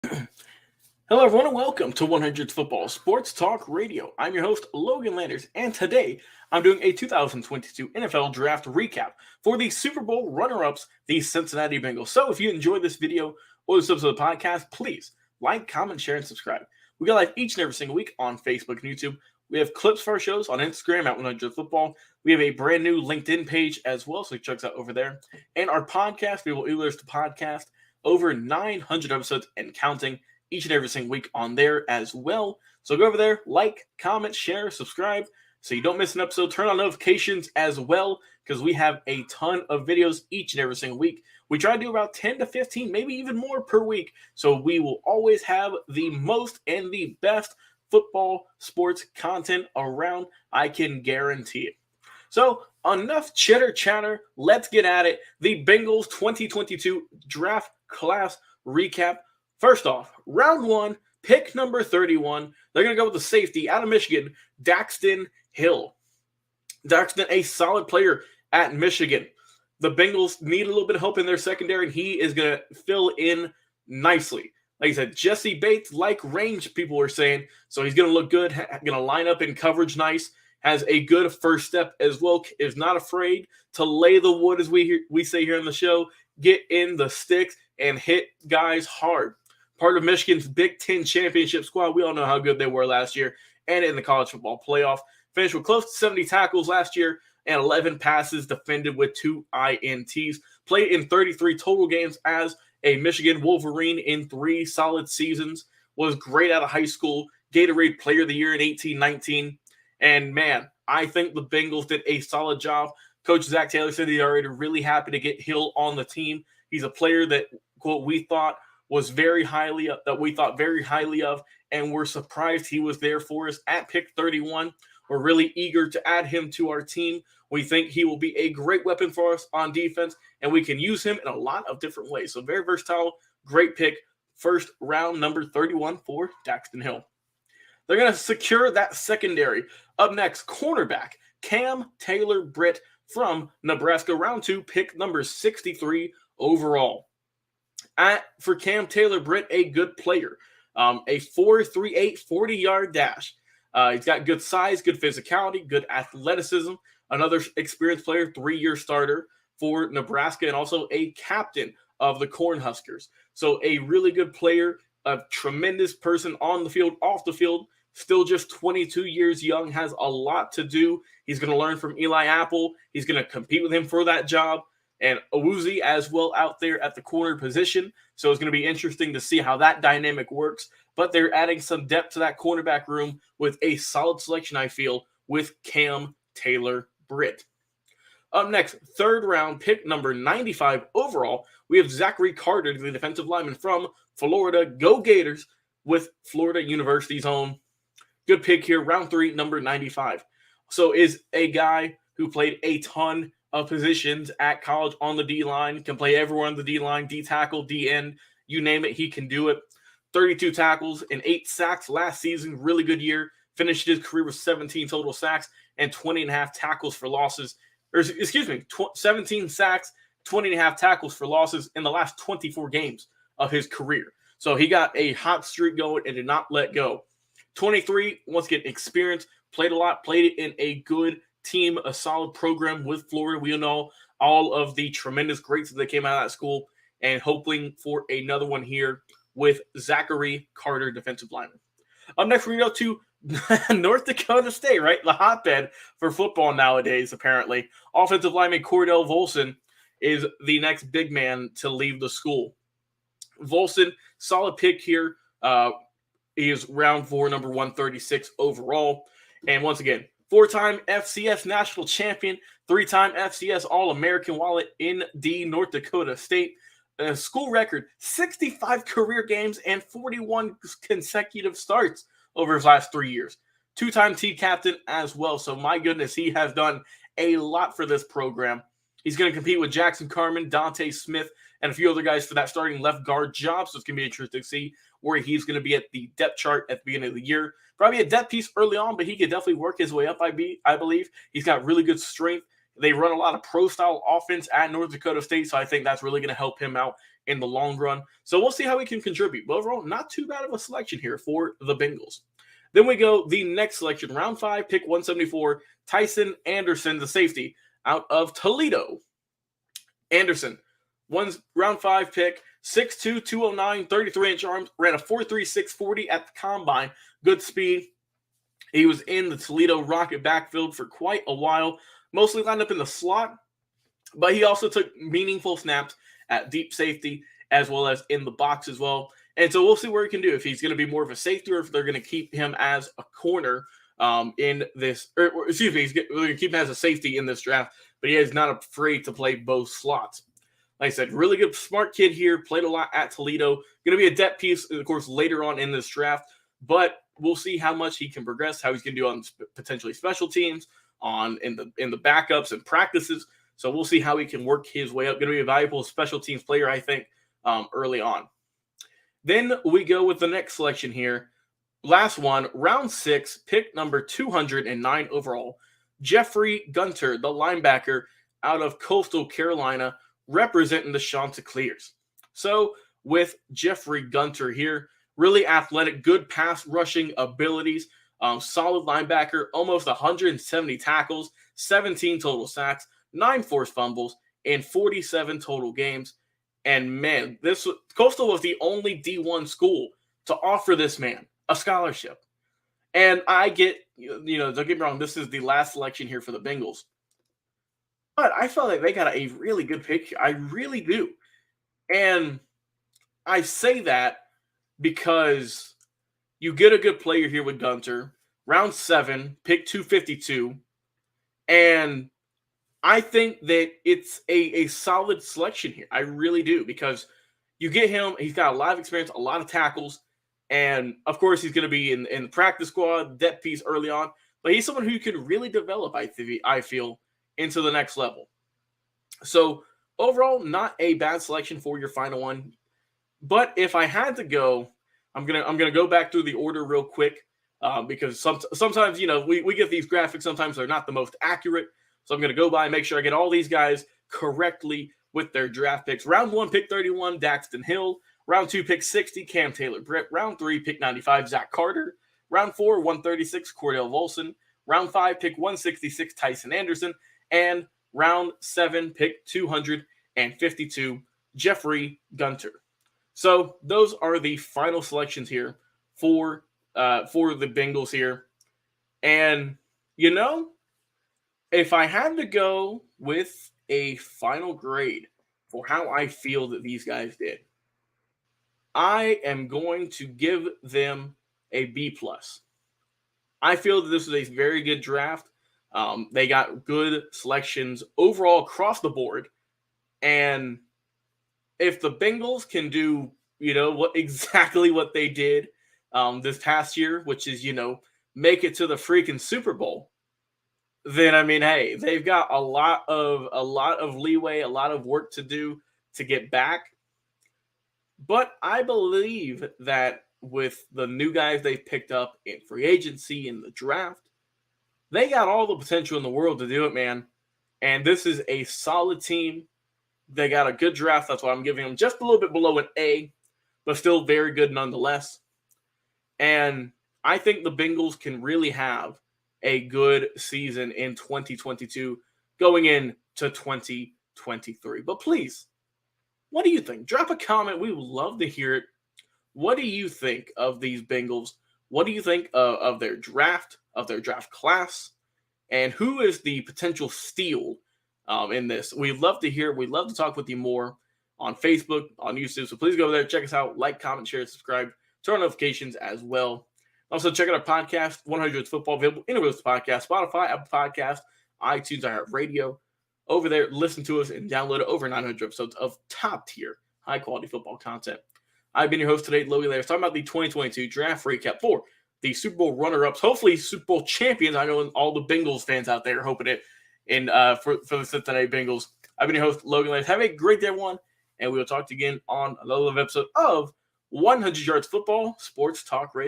Hello, everyone, and welcome to 100 Football Sports Talk Radio. I'm your host, Logan Landers, and today I'm doing a 2022 NFL Draft recap for the Super Bowl runner-ups, the Cincinnati Bengals. So if you enjoyed this video or this episode of the podcast, please like, comment, share, and subscribe. We go live each and every single week on Facebook and YouTube. We have clips for our shows on Instagram at 100 Football. We have a brand new LinkedIn page as well, so check us out over there. And our podcast, we will release the podcast over 900 episodes and counting each and every single week on there as well. So go over there, like, comment, share, subscribe so you don't miss an episode. Turn on notifications as well because we have a ton of videos each and every single week. We try to do about 10 to 15, maybe even more per week. So we will always have the most and the best football sports content around. I can guarantee it. So enough chitter chatter. Let's get at it. The Bengals 2022 draft class recap. First off, round one, pick number 31. They're going to go with the safety out of Michigan, Daxton Hill. Daxton, a solid player at Michigan. The Bengals need a little bit of help in their secondary, and he is going to fill in nicely. Like I said, Jesse Bates, like range, people are saying. So he's going to look good, going to line up in coverage nice, has a good first step as well, is not afraid to lay the wood, as we say here on the show, get in the sticks and hit guys hard. Part of Michigan's Big Ten championship squad. We all know how good they were last year and in the college football playoff. Finished with close to 70 tackles last year and 11 passes defended with 2 INTs. Played in 33 total games as a Michigan Wolverine in 3 solid seasons. Was great out of high school. Gatorade Player of the Year in 18-19. And, man, I think the Bengals did a solid job. Coach Zach Taylor said he's already really happy to get Hill on the team. He's a player that, quote, we thought very highly of, and we're surprised he was there for us at pick 31. We're really eager to add him to our team. We think he will be a great weapon for us on defense, and we can use him in a lot of different ways. So very versatile, great pick. First round, number 31 for Daxton Hill. They're going to secure that secondary. Up next, cornerback Cam Taylor-Britt from Nebraska, round 2, pick number 63 overall. For Cam Taylor-Britt, a good player. A 4.38 40-yard dash. He's got good size, good physicality, good athleticism. Another experienced player, 3-year starter for Nebraska, and also a captain of the Cornhuskers. So a really good player, a tremendous person on the field, off the field, still just 22 years young, has a lot to do. He's going to learn from Eli Apple. He's going to compete with him for that job. And Awuzie as well out there at the corner position. So it's going to be interesting to see how that dynamic works. But they're adding some depth to that cornerback room with a solid selection, I feel, with Cam Taylor-Britt. Up next, third round, pick number 95 overall, we have Zachary Carter, the defensive lineman from Florida. Go Gators with Florida University's own. Good pick here, round 3, number 95. So is a guy who played a ton of positions at college on the D-line, can play everywhere on the D-line, D-tackle, D-end, you name it, he can do it. 32 tackles and 8 sacks last season, really good year. Finished his career with 17 total sacks and 20 and a half tackles for losses. 17 sacks, 20 and a half tackles for losses in the last 24 games of his career. So he got a hot streak going and did not let go. 23, once again, experience, played a lot, played in a good team, a solid program with Florida. We know all of the tremendous greats that came out of that school, and hoping for another one here with Zachary Carter, defensive lineman. Up next, we go to North Dakota State, right? The hotbed for football nowadays, apparently. Offensive lineman Cordell Volson is the next big man to leave the school. Volson, solid pick here. He is round 4, number 136 overall. And once again, 4-time FCS national champion, 3-time FCS All-American while at North Dakota State. School record, 65 career games and 41 consecutive starts over his last 3 years. 2-time team captain as well. So my goodness, he has done a lot for this program. He's going to compete with Jackson Carman, Dante Smith, and a few other guys for that starting left guard job. So it's going to be interesting to see where he's going to be at the depth chart at the beginning of the year. Probably a depth piece early on, but he could definitely work his way up, I believe. He's got really good strength. They run a lot of pro-style offense at North Dakota State, so I think that's really going to help him out in the long run. So we'll see how he can contribute. But overall, not too bad of a selection here for the Bengals. Then we go the next selection, round 5, pick 174, Tyson Anderson, the safety, out of Toledo. Anderson, round 5 pick, 6'2", 209, 33-inch arms, ran a 4.36 40 at the combine. Good speed. He was in the Toledo Rocket backfield for quite a while, mostly lined up in the slot, but he also took meaningful snaps at deep safety as well as in the box as well. And so we'll see where he can do, if he's going to be more of a safety or if they're going to keep him as a corner in this, or excuse me, they're going to keep him as a safety in this draft, but he is not afraid to play both slots. Like I said, really good, smart kid here, played a lot at Toledo. Going to be a depth piece, of course, later on in this draft, but we'll see how much he can progress, how he's going to do on potentially special teams, in the backups and practices. So we'll see how he can work his way up. Going to be a valuable special teams player, I think, early on. Then we go with the next selection here. Last one, round 6, pick number 209 overall. Jeffrey Gunter, the linebacker out of Coastal Carolina, representing the Chanticleers. So with Jeffrey Gunter here, really athletic, good pass rushing abilities, solid linebacker, almost 170 tackles, 17 total sacks, 9 forced fumbles, and 47 total games. And man, Coastal was the only D1 school to offer this man a scholarship. And I get, don't get me wrong, this is the last selection here for the Bengals. But I felt like they got a really good pick here. I really do. And I say that because you get a good player here with Gunter. Round 7, pick 252. And I think that it's a solid selection here. I really do, because you get him. He's got a lot of experience, a lot of tackles. And, of course, he's going to be in the practice squad, depth piece early on. But he's someone who could really develop, I feel, into the next level. So, overall, not a bad selection for your final one. But if I had to go, I'm gonna go back through the order real quick because sometimes, we get these graphics. Sometimes they're not the most accurate. So I'm going to go by and make sure I get all these guys correctly with their draft picks. Round 1, pick 31, Daxton Hill. Round 2, pick 60, Cam Taylor-Britt. Round 3, pick 95, Zach Carter. Round 4, 136, Cordell Volson. Round 5, pick 166, Tyson Anderson. And round 7, pick 252, Jeffrey Gunter. So those are the final selections here for the Bengals here. And, if I had to go with a final grade for how I feel that these guys did, I am going to give them a B+. I feel that this is a very good draft. They got good selections overall across the board. And if the Bengals can do, exactly what they did this past year, which is, make it to the freaking Super Bowl, then hey, they've got a lot of leeway, a lot of work to do to get back. But I believe that with the new guys they've picked up in free agency in the draft, they got all the potential in the world to do it, man. And this is a solid team. They got a good draft. That's why I'm giving them just a little bit below an A, but still very good nonetheless. And I think the Bengals can really have a good season in 2022 going into 2023. But please, what do you think? Drop a comment. We would love to hear it. What do you think of these Bengals? What do you think of their draft, class? And who is the potential steal in this? We'd love to hear. We'd love to talk with you more on Facebook, on YouTube. So please go over there, check us out, like, comment, share, subscribe, turn on notifications as well. Also, check out our podcast, 100 Football, available anywhere with podcast, Spotify, Apple Podcasts, iTunes, iHeartRadio. Over there, listen to us and download over 900 episodes of top-tier, high-quality football content. I've been your host today, Logan Landers, talking about the 2022 draft recap for the Super Bowl runner-ups, hopefully Super Bowl champions. I know all the Bengals fans out there are hoping it for the Cincinnati Bengals. I've been your host, Logan Landers. Have a great day, everyone, and we will talk to you again on another episode of 100 Yards Football Sports Talk Radio.